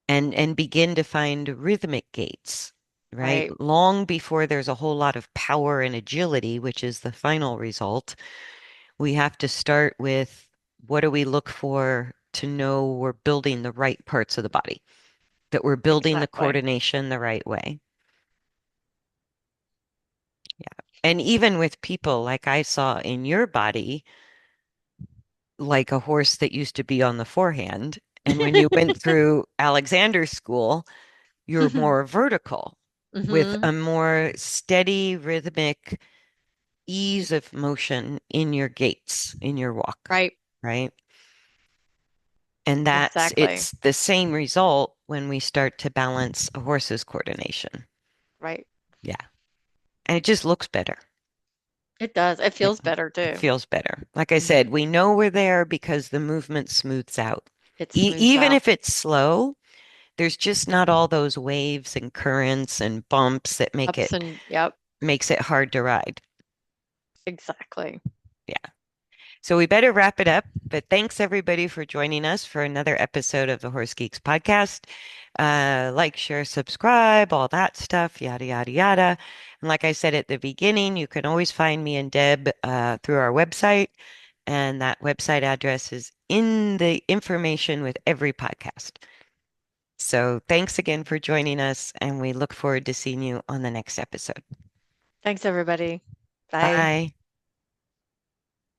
S1: and begin to find rhythmic gaits, right?
S2: Right.
S1: Long before there's a whole lot of power and agility, which is the final result, we have to start with what do we look for to know we're building the right parts of the body, that we're building the
S2: Exactly.
S1: coordination the right way. Yeah. And even with people like I saw in your body, like a horse that used to be on the forehand. And when you went through Alexander's school, you're more vertical with
S2: Hmm.
S1: a more steady, rhythmic ease of motion in your gaits, in your walk,
S2: Right.
S1: right? And
S2: Exactly.
S1: it's the same result when we start to balance a horse's coordination.
S2: Right.
S1: Yeah. And it just looks better.
S2: It does. It
S1: It,
S2: feels better
S1: it
S2: too.
S1: feels better. Like I
S2: Hmm.
S1: said, we know we're there because the movement smooths out.
S2: It smooths
S1: Even
S2: out.
S1: if it's slow, there's just not all those waves and currents and bumps that
S2: Ups and yep,
S1: makes it hard to ride.
S2: exactly.
S1: Yeah. So we better wrap it up. But thanks everybody for joining us for another episode of the Horse Geeks podcast. Like, share, subscribe, all that stuff, yada, yada, yada. And like I said at the beginning, you can always find me and Deb through our website. And that website address is in the information with every podcast. So thanks again for joining us, and we look forward to seeing you on the next episode.
S2: Thanks, everybody. Bye.
S1: Bye.